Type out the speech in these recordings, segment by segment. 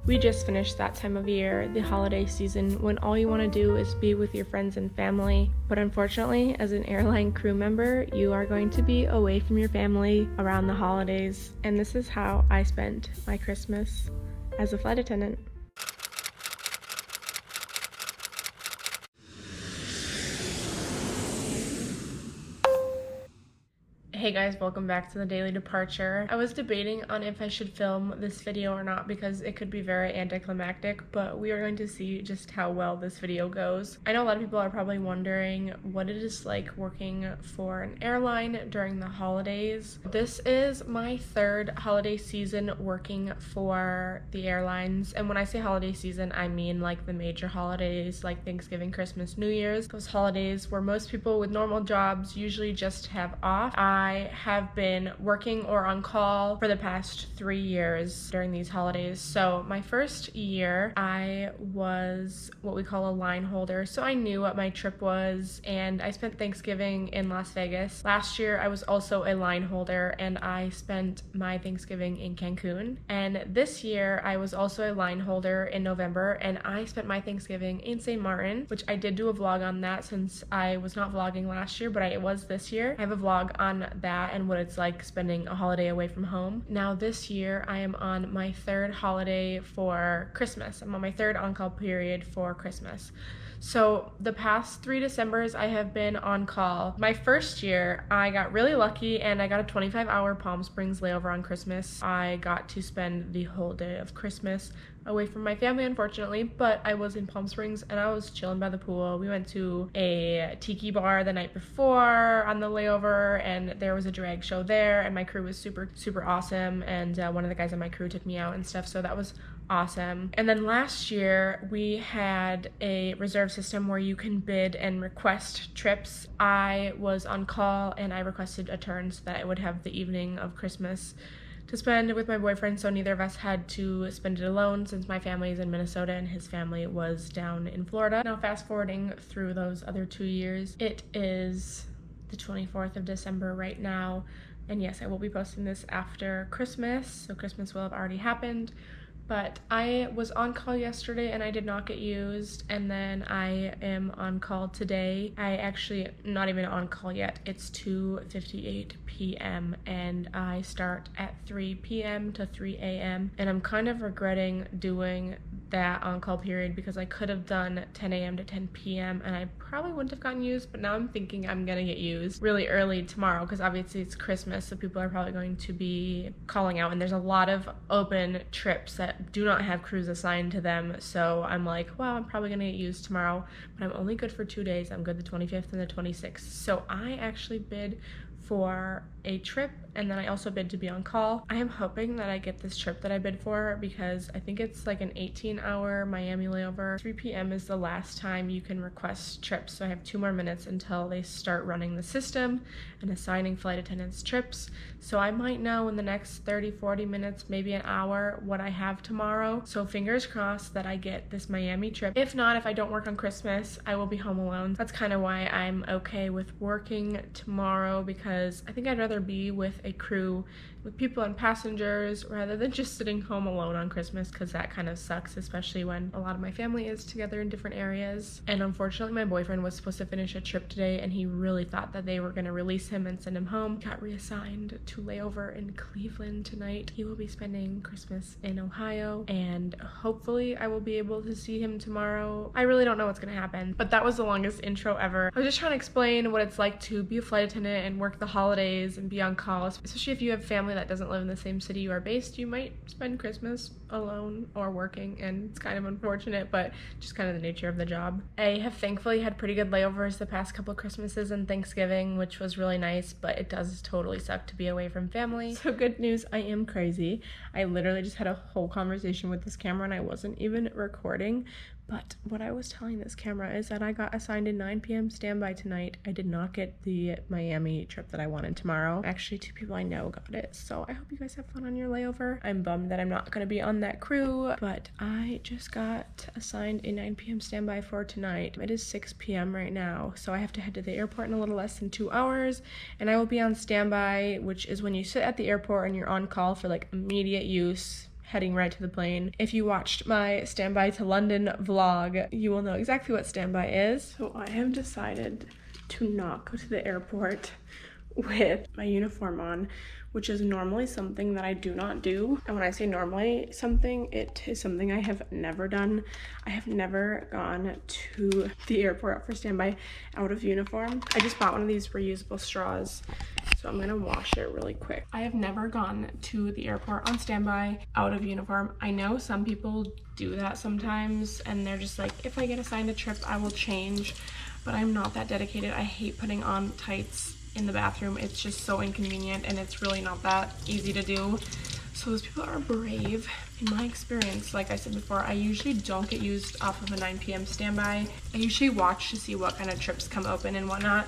We just finished that time of year, the holiday season, when all you want to do is be with your friends and family. But unfortunately, as an airline crew member, you are going to be away from your family around the holidays. And this is how I spent my Christmas as a flight attendant. Hey guys, welcome back to the daily departure. I was debating on if I should film this video or not because it could be very anticlimactic, but we are going to see just how well this video goes. I know a lot of people are probably wondering what it is like working for an airline during the holidays. This is my third holiday season working for the airlines, and when I say holiday season, I mean like the major holidays like Thanksgiving, Christmas, New Year's, those holidays where most people with normal jobs usually just have off. I have been working or on call for the past 3 years during these holidays. So my first year, I was what we call a line holder. So I knew what my trip was, and I spent Thanksgiving in Las Vegas. Last year, I was also a line holder, and I spent my Thanksgiving in Cancun. And this year, I was also a line holder in November, and I spent my Thanksgiving in St. Martin, which I did do a vlog on that since I was not vlogging last year, but I was this year. I have a vlog on that and what it's like spending a holiday away from home. Now this year I am on my third holiday for Christmas. I'm on my third on-call period for Christmas. So the past 3 Decembers I have been on call. My first year I got really lucky and I got a 25-hour Palm Springs layover on Christmas. I got to spend the whole day of Christmas away from my family, unfortunately, but I was in Palm Springs and I was chilling by the pool. We went to a tiki bar the night before on the layover, and there was a drag show there, and my crew was super awesome, and one of the guys on my crew took me out and stuff, so that was awesome. And then last year we had a reserve system where you can bid and request trips. I was on call and I requested a turn so that I would have the evening of Christmas to spend with my boyfriend, so neither of us had to spend it alone since my family is in Minnesota and his family was down in Florida. Now fast forwarding through those other 2 years, it is the 24th of December right now, and yes, I will be posting this after Christmas, so Christmas will have already happened. But I was on call yesterday and I did not get used, and then I am on call today. I actually not even on call yet. It's 2:58 p.m. and I start at 3 p.m. to 3 a.m. and I'm kind of regretting doing that on-call period because I could have done 10 a.m. to 10 p.m. and I probably wouldn't have gotten used, but now I'm thinking I'm gonna get used really early tomorrow because obviously it's Christmas, so people are probably going to be calling out, and there's a lot of open trips that do not have crews assigned to them, so I'm like, well, I'm probably gonna get used tomorrow, but I'm only good for 2 days. I'm good the 25th and the 26th, so I actually bid for a trip, and then I also bid to be on call. I am hoping that I get this trip that I bid for because I think it's like an 18-hour Miami layover. 3 p.m. is the last time you can request trips, so I have 2 more minutes until they start running the system and assigning flight attendants trips. So I might know in the next 30-40 minutes, maybe an hour, what I have tomorrow. So fingers crossed that I get this Miami trip. If not, if I don't work on Christmas, I will be home alone. That's kind of why I'm okay with working tomorrow, because I think I'd rather be with a crew, with people and passengers, rather than just sitting home alone on Christmas, because that kind of sucks, especially when a lot of my family is together in different areas. And unfortunately my boyfriend was supposed to finish a trip today and he really thought that they were going to release him and send him home. Got reassigned to layover in Cleveland tonight. He will be spending Christmas in Ohio, and hopefully I will be able to see him tomorrow. I really don't know what's going to happen, but that was the longest intro ever. I was just trying to explain what it's like to be a flight attendant and work the holidays and be on call, especially if you have family that doesn't live in the same city you are based. You might spend Christmas alone or working, and it's kind of unfortunate, but just kind of the nature of the job. I have thankfully had pretty good layovers the past couple Christmases and Thanksgiving, which was really nice, but it does totally suck to be away from family. So good news, I am crazy. I literally just had a whole conversation with this camera and I wasn't even recording. But what I was telling this camera is that I got assigned a 9 p.m. standby tonight. I did not get the Miami trip that I wanted tomorrow. Actually, 2 people I know got it, so I hope you guys have fun on your layover. I'm bummed that I'm not going to be on that crew, but I just got assigned a 9 p.m. standby for tonight. It is 6 p.m. right now, so I have to head to the airport in a little less than 2 hours, and I will be on standby, which is when you sit at the airport and you're on call for like immediate use, heading right to the plane. If you watched my standby to London vlog, you will know exactly what standby is. So I have decided to not go to the airport with my uniform on, which is normally something that I do not do. And when I say normally something, it is something I have never done. I have never gone to the airport for standby out of uniform. I just bought one of these reusable straws, so I'm gonna wash it really quick. I have never gone to the airport on standby out of uniform. I know some people do that sometimes, and they're just like, if I get assigned a trip, I will change, but I'm not that dedicated. I hate putting on tights in the bathroom. It's just so inconvenient, and it's really not that easy to do. So those people are brave. In my experience, like I said before, I usually don't get used off of a 9 p.m. standby. I usually watch to see what kind of trips come open and whatnot.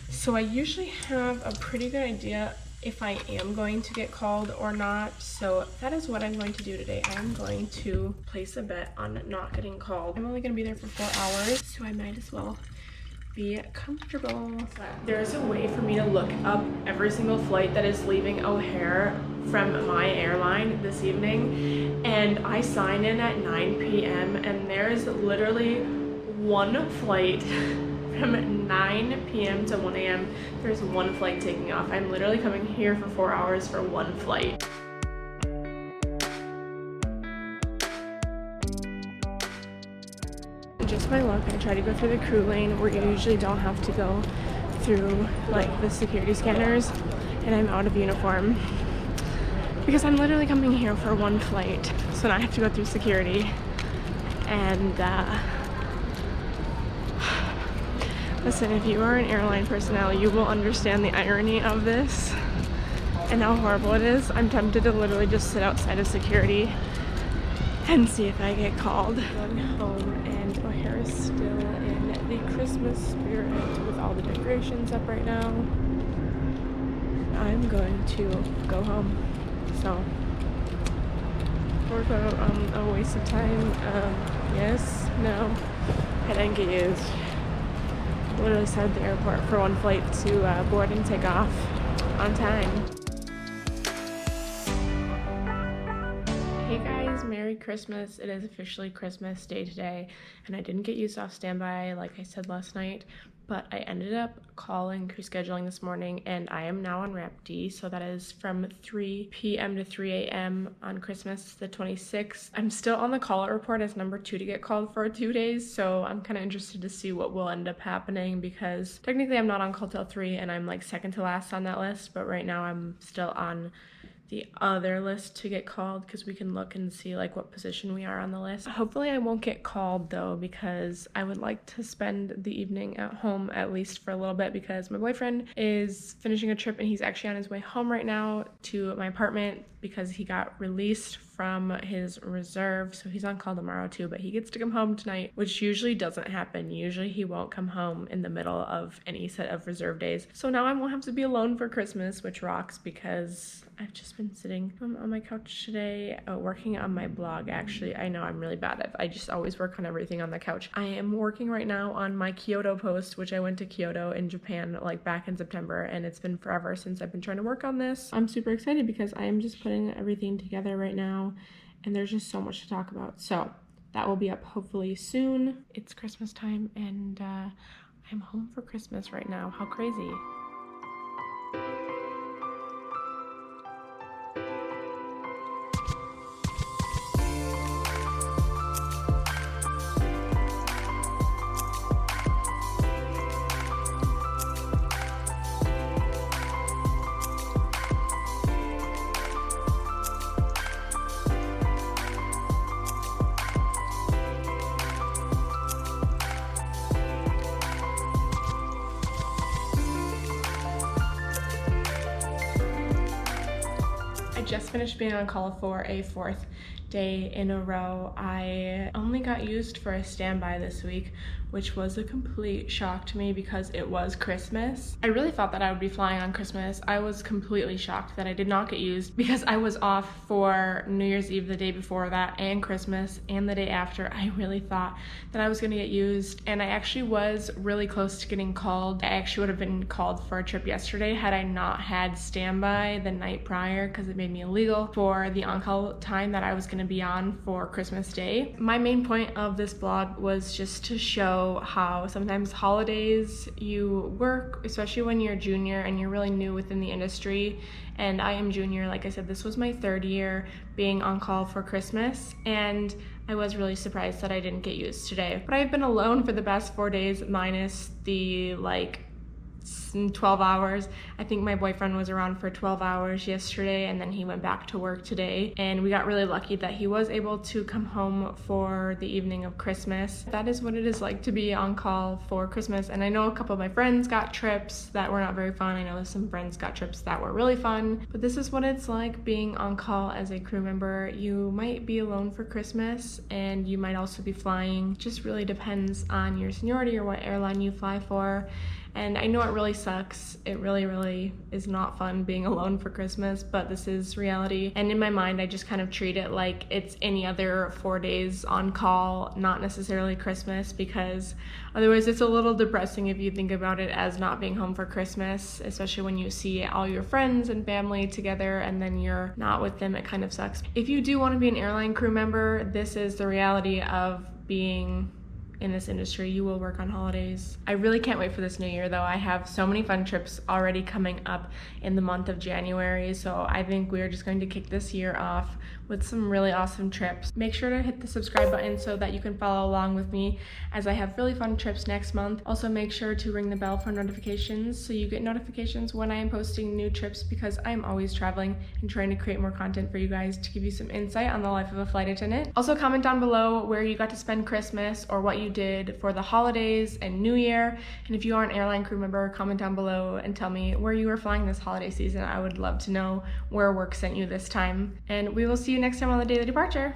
So I usually have a pretty good idea if I am going to get called or not. So that is what I'm going to do today. I am going to place a bet on not getting called. I'm only going to be there for 4 hours, so I might as well be comfortable. There's a way for me to look up every single flight that is leaving O'Hare from my airline this evening, and I sign in at 9 p.m. and there's literally one flight from 9 p.m. to 1 a.m. There's one flight taking off. I'm literally coming here for 4 hours for one flight. Just my luck, I try to go through the crew lane where you usually don't have to go through like the security scanners, and I'm out of uniform because I'm literally coming here for one flight, so now I have to go through security. And listen, if you are an airline personnel, you will understand the irony of this and how horrible it is. I'm tempted to literally just sit outside of security and see if I get called. Going home, and O'Hare is still in the Christmas spirit with all the decorations up right now. I'm going to go home. So, work out a waste of time. Yes, no, I didn't get used. Literally sat at the airport for one flight to board and take off on time. Hey guys, Merry Christmas. It is officially Christmas Day today, and I didn't get used off standby like I said last night, but I ended up calling crew scheduling this morning, and I am now on ramp D, so that is from 3 p.m. to 3 a.m. on Christmas the 26th. I'm still on the call-out report as number 2 to get called for 2 days, so I'm kind of interested to see what will end up happening, because technically I'm not on call till 3 and I'm like second to last on that list, but right now I'm still on the other list to get called because we can look and see like what position we are on the list. Hopefully I won't get called though, because I would like to spend the evening at home at least for a little bit, because my boyfriend is finishing a trip and he's actually on his way home right now to my apartment because he got released from his reserve, so he's on call tomorrow too, but he gets to come home tonight, which usually doesn't happen. Usually he won't come home in the middle of any set of reserve days. So now I won't have to be alone for Christmas, which rocks, because I've just been sitting on my couch today working on my blog. Actually, I know I'm really bad at it. I just always work on everything on the couch. I am working right now on my Kyoto post, which I went to Kyoto in Japan like back in September, and it's been forever since I've been trying to work on this. I'm super excited because I am just putting everything together right now, and there's just so much to talk about. So that will be up hopefully soon. It's Christmas time, and I'm home for Christmas right now. How crazy. Just finished being on call for a 4th day in a row. I only got used for a standby this week, which was a complete shock to me because it was Christmas. I really thought that I would be flying on Christmas. I was completely shocked that I did not get used because I was off for New Year's Eve the day before that and Christmas and the day after. I really thought that I was gonna get used, and I actually was really close to getting called. I actually would have been called for a trip yesterday had I not had standby the night prior, because it made me illegal for the on-call time that I was gonna be on for Christmas Day. My main point of this vlog was just to show how sometimes holidays you work, especially when you're a junior and you're really new within the industry. And I am junior, like I said, this was my 3rd year being on call for Christmas, and I was really surprised that I didn't get used today. But I've been alone for the past 4 days, minus the 12 hours. I think my boyfriend was around for 12 hours yesterday, and then he went back to work today, and we got really lucky that he was able to come home for the evening of Christmas. That is what it is like to be on call for Christmas. And I know a couple of my friends got trips that were not very fun. I know some friends got trips that were really fun, but this is what it's like being on call as a crew member. You might be alone for Christmas, and you might also be flying. Just really depends on your seniority or what airline you fly for. And I know it really sucks. It really is not fun being alone for Christmas, but this is reality. And in my mind, I just kind of treat it like it's any other 4 days on call, not necessarily Christmas, because otherwise it's a little depressing if you think about it as not being home for Christmas, especially when you see all your friends and family together and then you're not with them. It kind of sucks. If you do want to be an airline crew member, this is the reality of being in this industry. You will work on holidays. I really can't wait for this new year though. I have so many fun trips already coming up in the month of January, so I think we are just going to kick this year off with some really awesome trips. Make sure to hit the subscribe button so that you can follow along with me as I have really fun trips next month. Also make sure to ring the bell for notifications so you get notifications when I am posting new trips, because I'm always traveling and trying to create more content for you guys to give you some insight on the life of a flight attendant. Also comment down below where you got to spend Christmas or what you did for the holidays and New Year. And if you are an airline crew member, comment down below and tell me where you were flying this holiday season. I would love to know where work sent you this time. And we will see you next time on the Daily Departure.